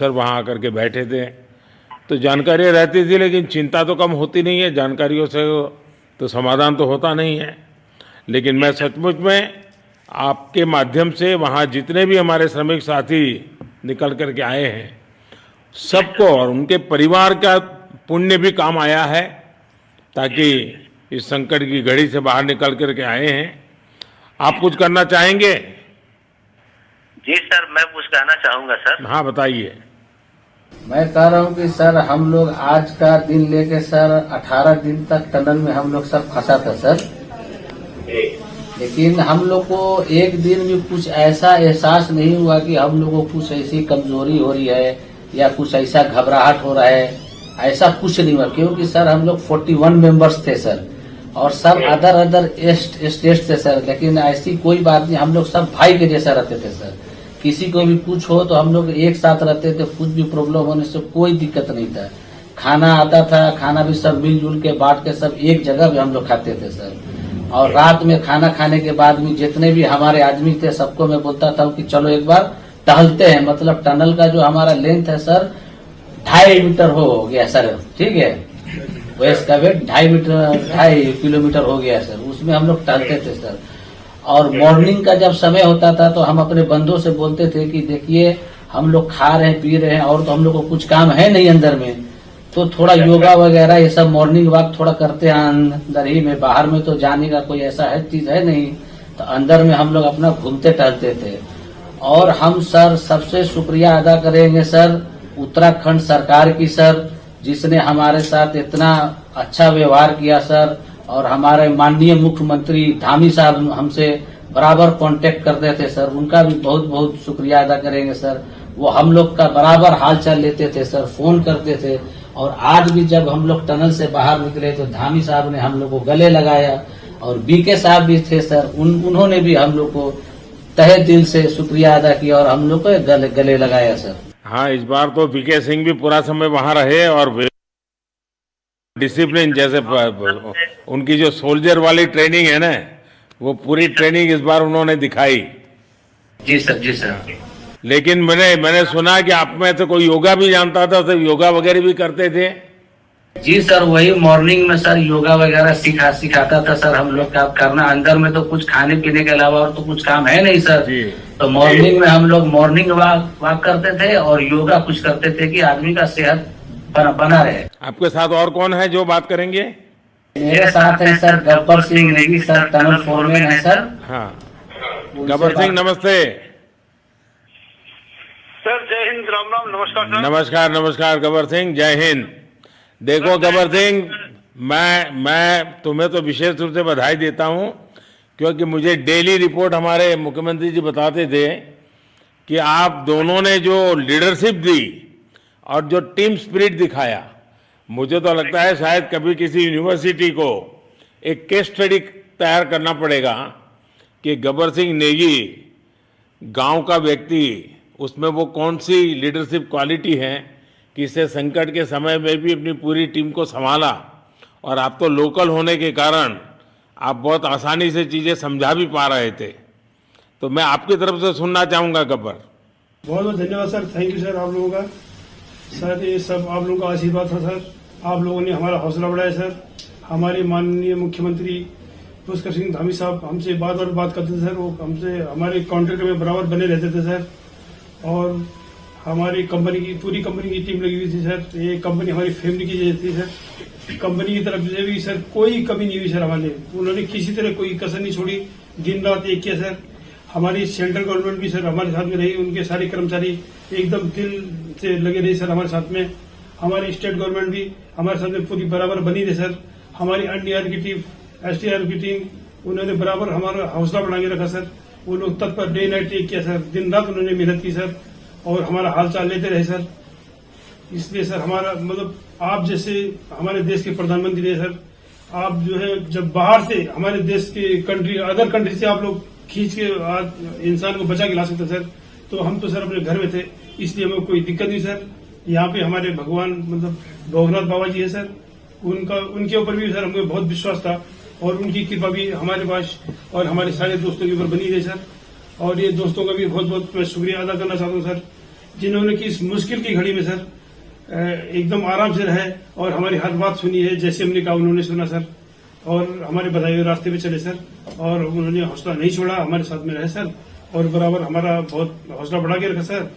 Sir वहाँ आकर के बैठे थे तो जानकारियाँ रहती थी, लेकिन चिंता तो कम होती नहीं है। जानकारियों से तो समाधान तो होता नहीं है। लेकिन मैं सचमुच में आपके माध्यम से वहाँ जितने भी हमारे श्रमिक साथी निकल कर के आए हैं सबको और उनके परिवार का पुण्य भी काम आया है, ताकि इस संकट की घड़ी से बाहर निकल कर के आए हैं। आप कुछ करना चाहेंगे? जी सर, मैं कुछ कहना चाहूंगा सर। हाँ बताइए। मैं कह रहा हूँ कि सर हम लोग आज का दिन लेके सर 18 दिन तक टनल में हम लोग सब फंसा था सर, लेकिन हम लोग को एक दिन भी कुछ ऐसा एहसास नहीं हुआ कि हम लोग को कुछ ऐसी कमजोरी हो रही है या कुछ ऐसा घबराहट हो रहा है। ऐसा कुछ नहीं हुआ, क्योंकि सर हम लोग 41 मेंबर्स थे सर, और सब अदर स्टेट थे सर, लेकिन ऐसी कोई बात नहीं। हम लोग सब भाई के जैसा रहते थे सर। किसी को भी कुछ हो तो हम लोग एक साथ रहते थे, कुछ भी प्रॉब्लम होने से कोई दिक्कत नहीं था। खाना आता था, खाना भी सब मिलजुल के बांट के सब एक जगह भी हम लोग खाते थे सर। और रात में खाना खाने के बाद में जितने भी हमारे आदमी थे सबको मैं बोलता था कि चलो एक बार टहलते हैं। मतलब टनल का जो हमारा लेंथ है सर 2.5 मीटर हो गया सर, ठीक है, वेस्ट का वेट 2.5 किलोमीटर हो गया सर। उसमें हम लोग टहलते थे सर। और मॉर्निंग का जब समय होता था तो हम अपने बंदों से बोलते थे कि देखिए हम लोग खा रहे हैं पी रहे हैं और तो हम लोग को कुछ काम है नहीं अंदर में, तो थोड़ा योगा वगैरह ये सब मॉर्निंग वॉक थोड़ा करते हैं अंदर ही में। बाहर में तो जाने का कोई ऐसा है चीज है नहीं, तो अंदर में हम लोग अपना घूमते टहलते थे। और हम सर सबसे शुक्रिया अदा करेंगे सर उत्तराखंड सरकार की सर, जिसने हमारे साथ इतना अच्छा व्यवहार किया सर। और हमारे माननीय मुख्यमंत्री धामी साहब हमसे बराबर कांटेक्ट करते थे सर, उनका भी बहुत बहुत शुक्रिया अदा करेंगे सर। वो हम लोग का बराबर हाल चाल लेते थे सर, फोन करते थे। और आज भी जब हम लोग टनल से बाहर निकले तो धामी साहब ने हम लोग को गले लगाया, और बीके साहब भी थे सर, उन्होंने भी हम लोग को तहे दिल से शुक्रिया अदा किया और हम लोग को गले लगाया सर। हाँ, इस बार तो बीके सिंह भी पूरा समय वहाँ रहे और डिसिप्लिन जैसे उनकी जो सोल्जर वाली ट्रेनिंग है ना, वो पूरी ट्रेनिंग इस बार उन्होंने दिखाई। जी सर, जी सर। लेकिन मैंने सुना कि आप में तो कोई योगा भी जानता था, तो योगा वगैरह भी करते थे? जी सर, वही मॉर्निंग में सर योगा वगैरह सिखाता था सर हम लोग का करना। अंदर में तो कुछ खाने पीने के अलावा और तो कुछ काम है नहीं सर जी। तो मॉर्निंग में हम लोग मॉर्निंग वॉक करते थे और योगा कुछ करते थे कि आदमी का सेहत बना रहे। आपके साथ और कौन है जो बात करेंगे? मेरे साथ है sir Gabbar Singh Negi sir, tunnel foreman है सर। हाँ, गब्बर सिंह नमस्ते। सर जय हिंद, राम राम, नमस्कार सर। नमस्कार नमस्कार गब्बर सिंह, जय हिंद। देखो गब्बर सिंह, मैं तुम्हें तो विशेष रूप से बधाई देता हूँ, क्योंकि मुझे डेली रिपोर्ट हमारे मुख्यमंत्री जी बताते थे कि आप दोनों ने जो लीडरशिप दी और जो टीम स्पिरिट दिखाया, मुझे तो लगता है शायद कभी किसी यूनिवर्सिटी को एक केस स्टडी तैयार करना पड़ेगा कि गब्बर सिंह नेगी गांव का व्यक्ति, उसमें वो कौन सी लीडरशिप क्वालिटी है कि इससे संकट के समय में भी अपनी पूरी टीम को संभाला। और आप तो लोकल होने के कारण आप बहुत आसानी से चीज़ें समझा भी पा रहे थे। तो मैं आपकी तरफ से सुनना चाहूँगा गब्बर। बहुत बहुत धन्यवाद सर, थैंक यू सर आप लोगों का। सर ये सब आप लोगों का आशीर्वाद था सर, आप लोगों ने हमारा हौसला बढ़ाया सर। हमारे माननीय मुख्यमंत्री पुष्कर सिंह धामी साहब हमसे बात करते थे सर, वो हमसे हमारे कॉन्ट्रैक्ट में बराबर बने रहते थे सर। और हमारी पूरी कंपनी की टीम लगी हुई थी सर। ये कंपनी हमारी फैमिली की जैसी थी सर। कंपनी की तरफ से भी सर कोई कमी नहीं हुई सर हमारे, उन्होंने किसी तरह कोई कसर नहीं छोड़ी, दिन रात एक किया सर। हमारी सेंट्रल गवर्नमेंट भी सर हमारे साथ में रही, उनके सारे कर्मचारी एकदम दिल से लगे रहे सर हमारे साथ में। हमारी स्टेट गवर्नमेंट भी हमारे साथ में पूरी बराबर बनी रही सर। हमारी एनडीआर की टीम, एसडीआर की टीम, उन्होंने बराबर हमारा हौसला बढ़ा के रखा सर। वो लोग तत्पर डे नाइट एक किया सर, दिन रात उन्होंने मेहनत की सर और हमारा हाल चाल लेते रहे सर। इसलिए सर हमारा मतलब आप जैसे हमारे देश के प्रधानमंत्री है सर, आप जो है जब बाहर से हमारे देश के अदर कंट्री से आप लोग खींच के इंसान को बचा के ला सकते सर, तो हम तो सर अपने घर में थे, इसलिए हमें कोई दिक्कत नहीं सर। यहाँ पे हमारे भगवान मतलब भोगनाथ बाबा जी है सर, उनके ऊपर भी सर हमें बहुत विश्वास था और उनकी कृपा भी हमारे पास और हमारे सारे दोस्तों के ऊपर बनी रही सर। और ये दोस्तों का भी बहुत बहुत मैं शुक्रिया अदा करना चाहता हूँ सर, जिन्होंने कि इस मुश्किल की घड़ी में सर एकदम आराम से रहे और हमारी हर बात सुनी है, जैसे हमने कहा उन्होंने सुना सर, और हमारे बताए हुए रास्ते पे चले सर, और उन्होंने हौसला नहीं छोड़ा, हमारे साथ में रहे सर, और बराबर हमारा बहुत हौसला बढ़ा के रखा सर।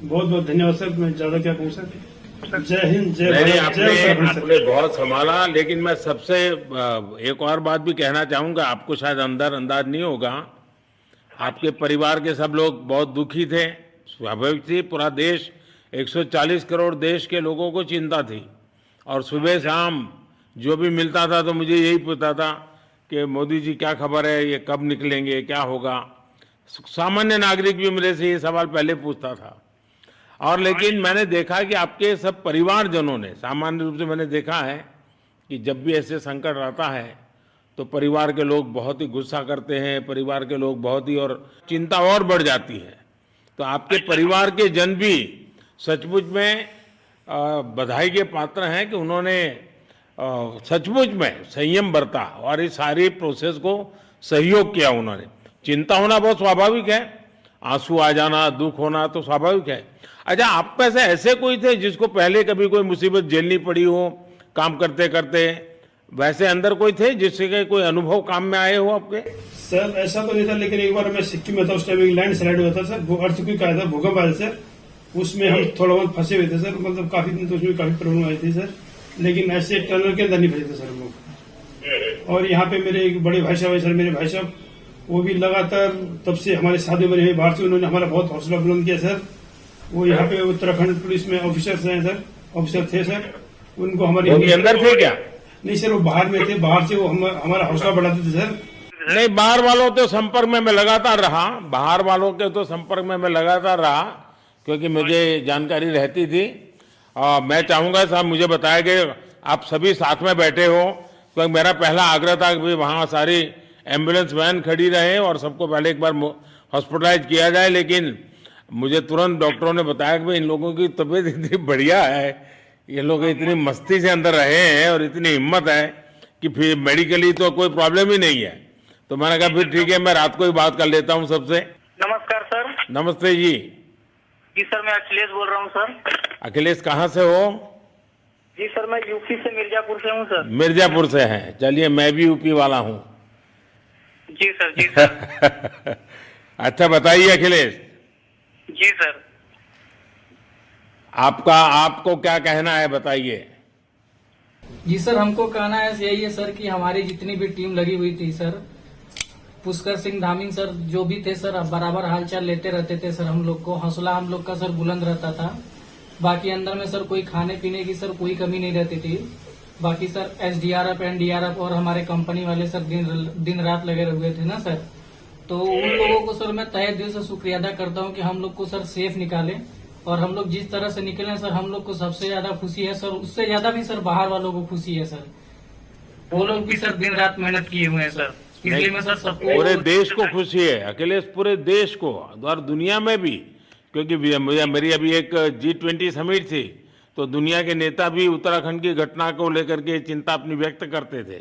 बहुत बहुत धन्यवाद सर, मैं ज्यादा क्या कहूँ सर। जय हिंद, जय नहीं, भारत, जय उत्तराखंड सर। आपने बहुत संभाला, लेकिन मैं सबसे एक और बात भी कहना चाहूंगा। आपको शायद अंदाज नहीं होगा, आपके परिवार के सब लोग बहुत दुखी थे, स्वाभाविक थी। पूरा देश 140 करोड़ देश के लोगों को चिंता थी, और सुबह शाम जो भी मिलता था तो मुझे यही पूछता था कि मोदी जी क्या खबर है, ये कब निकलेंगे, क्या होगा। सामान्य नागरिक भी मेरे से ये सवाल पहले पूछता था। और लेकिन मैंने देखा कि आपके सब परिवारजनों ने, सामान्य रूप से मैंने देखा है कि जब भी ऐसे संकट आता है तो परिवार के लोग बहुत ही गुस्सा करते हैं, परिवार के लोग बहुत ही, और चिंता और बढ़ जाती है। तो आपके परिवार के जन भी सचमुच में बधाई के पात्र हैं कि उन्होंने सचमुच में संयम बरता और इस सारी प्रोसेस को सहयोग किया उन्होंने। चिंता होना बहुत स्वाभाविक है, आंसू आ जाना, दुख होना तो स्वाभाविक है। अच्छा, आप में से ऐसे कोई थे जिसको पहले कभी कोई मुसीबत झेलनी पड़ी हो काम करते करते? वैसे अंदर कोई थे जिससे कोई अनुभव काम में आए हो आपके? सर ऐसा तो नहीं था, लेकिन एक बार मैं सिक्किम में था, उस टाइम एक लैंड स्लाइड हुआ था सर, अर्थक्वेक आया था, भूकंप आया सर, उसमें हम थोड़ा बहुत फंसे हुए थे सर, मतलब काफी दिन तो उसमें काफी प्रॉब्लम आई थी सर, लेकिन ऐसे टनल के अंदर नहीं फंसे थे सर हम लोग। और यहाँ पे मेरे एक बड़े भाई साहब है सर, मेरे भाई साहब वो भी लगातार तब से हमारे साथ में बने हुए बाहर से, उन्होंने हमारा बहुत हौसला बुलंद किया सर। वो यहाँ पे उत्तराखंड पुलिस में ऑफिसर्स हैं सर, ऑफिसर थे सर, उनको हमारे अंदर थे क्या? नहीं सर, वो बाहर में थे, बाहर से वो हमारा हौसला बढ़ाते थे सर। नहीं, बाहर वालों के संपर्क में मैं लगातार रहा, बाहर वालों के तो संपर्क में मैं लगातार रहा, क्योंकि मुझे जानकारी रहती थी। और मैं चाहूंगा साहब, मुझे बताया कि आप सभी साथ में बैठे हो, क्योंकि मेरा पहला आग्रह था कि वहाँ सारी एम्बुलेंस वैन खड़ी रहे और सबको पहले एक बार हॉस्पिटलाइज किया जाए। लेकिन मुझे तुरंत डॉक्टरों ने बताया कि भाई इन लोगों की तबीयत इतनी बढ़िया है, ये लोग इतनी मस्ती से अंदर रहे हैं और इतनी हिम्मत है कि फिर मेडिकली तो कोई प्रॉब्लम ही नहीं है। तो मैंने कहा फिर ठीक है, मैं रात को ही बात कर लेता हूँ सबसे। नमस्कार सर। नमस्ते जी। जी सर, मैं अखिलेश बोल रहा हूँ सर। अखिलेश कहाँ से हो? जी सर, मैं यूपी से मिर्जापुर से हूँ सर। मिर्जापुर से हैं? चलिए, मैं भी यूपी वाला हूँ। जी सर, जी सर। अच्छा बताइए अखिलेश, जी सर। आपको क्या कहना है, बताइए। जी सर, हमको कहना है यही है सर कि हमारी जितनी भी टीम लगी हुई थी सर, पुष्कर सिंह धामी सर जो भी थे सर, बराबर हालचाल लेते रहते थे सर, हम लोग को हौसला हम लोग का सर बुलंद रहता था। बाकी अंदर में सर कोई खाने पीने की सर कोई कमी नहीं रहती थी। बाकी सर SDRF NDRF और हमारे कंपनी वाले सर दिन रात लगे हुए थे ना सर, तो उन लोगों को सर मैं तहे दिल से शुक्रिया अदा करता हूं कि हम लोग को सर सेफ निकाले। और हम लोग जिस तरह से निकले सर, हम लोग को सबसे ज्यादा खुशी है सर, उससे ज्यादा भी सर बाहर वालों को खुशी है सर। वो लोग भी सर दिन रात मेहनत किए हुए हैं सर, इसलिए मैं सर सबको, पूरे देश को खुशी है अखिलेश, पूरे देश को और दुनिया में भी। क्योंकि मेरी अभी एक G20 समिट थी, तो दुनिया के नेता भी उत्तराखंड की घटना को लेकर के चिंता अपनी व्यक्त करते थे।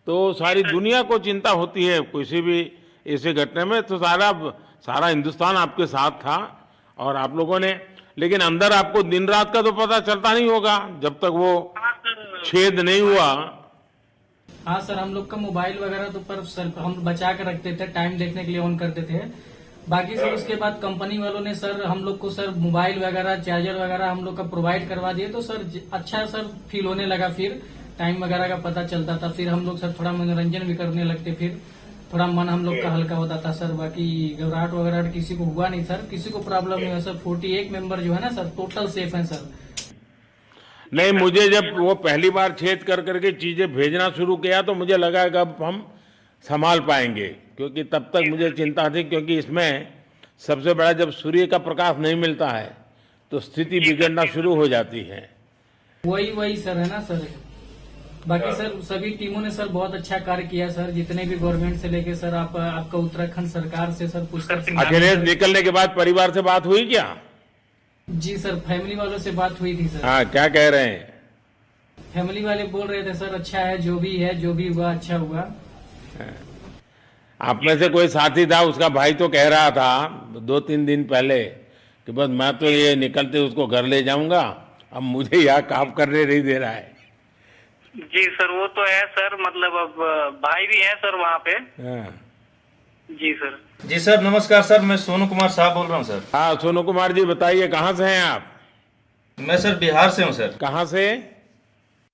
तो सारी दुनिया को चिंता होती है किसी भी ऐसे घटना में, तो सारा हिंदुस्तान आपके साथ था और आप लोगों ने। लेकिन अंदर आपको दिन रात का तो पता चलता नहीं होगा जब तक वो छेद नहीं हुआ। हाँ सर, हम लोग का मोबाइल वगैरह तो पर सर हम बचा के रखते थे, टाइम देखने के लिए ऑन करते थे। बाकी सर उसके बाद कंपनी वालों ने सर हम लोग को सर मोबाइल वगैरह चार्जर वगैरह हम लोग का प्रोवाइड करवा दिए, तो सर अच्छा सर फील होने लगा, फिर टाइम वगैरह का पता चलता था, फिर हम लोग सर थोड़ा मनोरंजन भी करने लगते, फिर थोड़ा मन हम लोग का हल्का होता था सर। बाकी घबराहट वगैरह किसी को हुआ नहीं सर, किसी को प्रॉब्लम नहीं हुआ सर। 41 मेंबर जो है ना सर, टोटल सेफ है सर। नहीं, मुझे जब वो पहली बार छेद कर करके चीजें भेजना शुरू किया तो मुझे लगा कि अब हम संभाल पाएंगे, क्योंकि तब तक मुझे चिंता थी, क्योंकि इसमें सबसे बड़ा जब सूर्य का प्रकाश नहीं मिलता है तो स्थिति बिगड़ना शुरू हो जाती है। वही सर है ना सर। बाकी सर सभी टीमों ने सर बहुत अच्छा कार्य किया सर, जितने भी गवर्नमेंट से लेके सर आपका उत्तराखंड सरकार से सर पुष्कर सिंह। अखिलेश, निकलने के बाद परिवार से बात हुई क्या? जी सर, फैमिली वालों से बात हुई थी सर। हाँ, क्या कह रहे हैं? फैमिली वाले बोल रहे थे सर अच्छा है, जो भी हुआ अच्छा हुआ। आप में से कोई साथी था, उसका भाई तो कह रहा था 2-3 दिन पहले कि बस मैं तो ये निकलते उसको घर ले जाऊंगा, अब मुझे यहाँ काम करने नहीं दे रहा है। जी सर, वो तो है सर, मतलब अब भाई भी है सर वहाँ पे। हाँ जी सर। जी सर नमस्कार सर, मैं सोनू कुमार साहब बोल रहा हूँ सर। हाँ सोनू कुमार जी बताइए, कहाँ से हैं आप? मैं सर बिहार से हूँ सर। कहाँ से?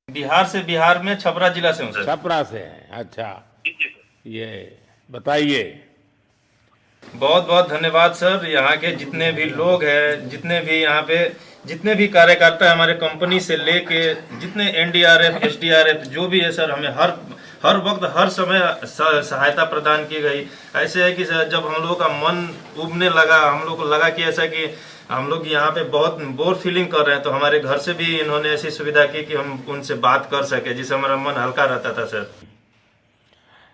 बिहार में छपरा जिला से हूँ सर। छपरा से हैं, अच्छा। जी सर। ये बताइए। बहुत बहुत धन्यवाद सर। यहाँ के जितने भी लोग हैं, जितने भी यहाँ पे जितने भी कार्यकर्ता हैं, हमारे कंपनी से लेके जितने एनडीआरएफ एसडीआरएफ जो भी है सर, हमें हर वक्त हर समय सहायता प्रदान की गई। ऐसे है कि सर जब हम लोग का मन उबने लगा, हम लोग को लगा कि ऐसा कि हम लोग यहाँ पे बहुत बोर फीलिंग कर रहे हैं, तो हमारे घर से भी इन्होंने ऐसी सुविधा की कि हम उनसे बात कर सके, जिससे हमारा मन हल्का रहता था सर।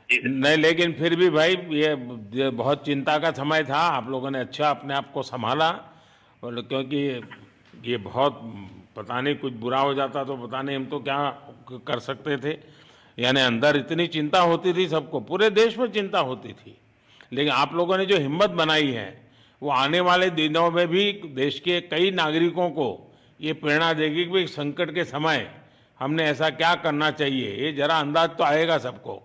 नहीं, लेकिन फिर भी भाई ये बहुत चिंता का समय था, आप लोगों ने अच्छा अपने आप को संभाला, और क्योंकि ये बहुत पता नहीं कुछ बुरा हो जाता तो पता नहीं हम तो क्या कर सकते थे। यानी अंदर इतनी चिंता होती थी, सबको पूरे देश में चिंता होती थी, लेकिन आप लोगों ने जो हिम्मत बनाई है वो आने वाले दिनों में भी देश के कई नागरिकों को ये प्रेरणा देगी कि संकट के समय हमने ऐसा क्या करना चाहिए, ये जरा अंदाज तो आएगा सबको।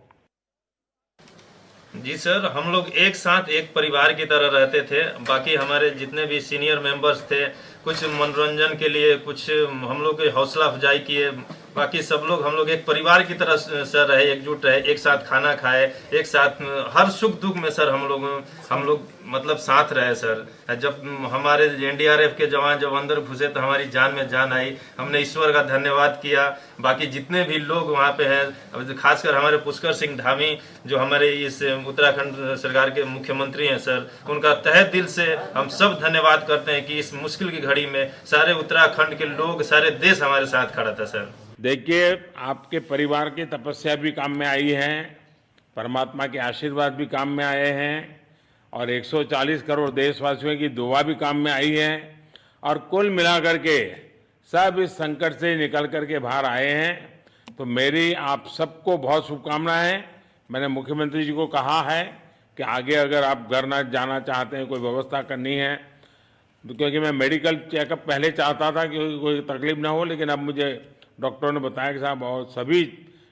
जी सर, हम लोग एक साथ एक परिवार की तरह रहते थे। बाकी हमारे जितने भी सीनियर मेंबर्स थे, कुछ मनोरंजन के लिए, कुछ हम लोग की हौसला अफजाई किए, बाकी सब लोग हम लोग एक परिवार की तरह सर रहे, एकजुट रहे, एक साथ खाना खाए, एक साथ हर सुख दुख में सर हम लोग मतलब साथ रहे सर। जब हमारे एनडीआरएफ के जवान जब अंदर घुसे तो हमारी जान में जान आई, हमने ईश्वर का धन्यवाद किया। बाकी जितने भी लोग वहाँ पे हैं, खासकर हमारे पुष्कर सिंह धामी जो हमारे इस उत्तराखंड सरकार के मुख्यमंत्री हैं सर, उनका तहे दिल से हम सब धन्यवाद करते हैं कि इस मुश्किल की घड़ी में सारे उत्तराखंड के लोग, सारे देश हमारे साथ खड़ा था सर। देखिए, आपके परिवार की तपस्या भी काम में आई है, परमात्मा के आशीर्वाद भी काम में आए हैं, और 140 करोड़ देशवासियों की दुआ भी काम में आई है, और कुल मिलाकर के सब इस संकट से निकल करके बाहर आए हैं। तो मेरी आप सबको बहुत शुभकामनाएं। मैंने मुख्यमंत्री जी को कहा है कि आगे अगर आप घर न जाना चाहते हैं, कोई व्यवस्था करनी है, तो क्योंकि मैं मेडिकल चेकअप पहले चाहता था कि कोई तकलीफ ना हो, लेकिन अब मुझे डॉक्टरों ने बताया कि साहब और सभी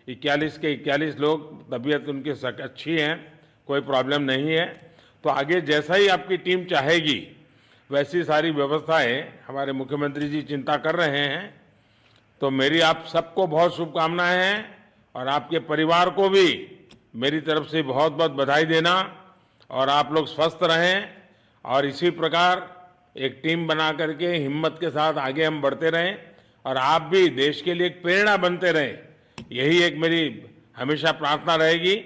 41 के 41 लोग तबीयत उनकी अच्छी है, कोई प्रॉब्लम नहीं है। तो आगे जैसा ही आपकी टीम चाहेगी वैसी सारी व्यवस्थाएं हमारे मुख्यमंत्री जी चिंता कर रहे हैं। तो मेरी आप सबको बहुत शुभकामनाएं हैं, और आपके परिवार को भी मेरी तरफ से बहुत बहुत बधाई देना, और आप लोग स्वस्थ रहें, और इसी प्रकार एक टीम बना करके हिम्मत के साथ आगे हम बढ़ते रहें, और आप भी देश के लिए एक प्रेरणा बनते रहें। यही एक मेरी हमेशा प्रार्थना रहेगी,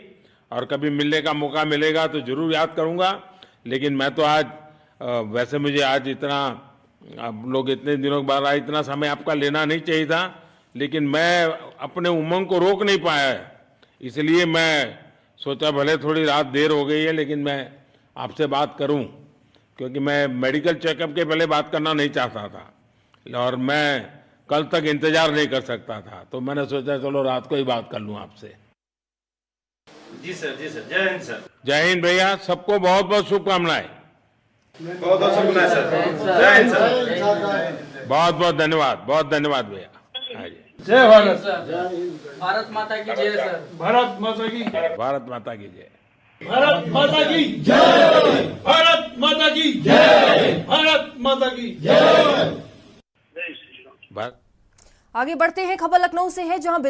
और कभी मिलने का मौका मिलेगा तो जरूर याद करूंगा। लेकिन मैं तो आज वैसे मुझे आज इतना, आप लोग इतने दिनों के बाद आए, इतना समय आपका लेना नहीं चाहिए था, लेकिन मैं अपने उमंग को रोक नहीं पाया, इसलिए मैं सोचा भले थोड़ी रात देर हो गई है लेकिन मैं आपसे बात करूं, क्योंकि मैं मेडिकल चेकअप के पहले बात करना नहीं चाहता था, और मैं कल तक इंतजार नहीं कर सकता था, तो मैंने सोचा चलो रात को ही बात कर लूं आपसे। जी सर, जय हिंद सर। जय हिंद भैया, सबको बहुत बहुत शुभकामनाएं। बहुत बहुत शुभकामनाएं सर। जय हिंद सर। बहुत बहुत धन्यवाद भैया। हाँ जी। जय भारत। भारत माता की जय सर। भारत माता की भारत माता की जय। भारत माता की जय। भारत माता की जय। भारत माता की जय। भारत। आगे बढ़ते हैं, खबर लखनऊ से है, जहां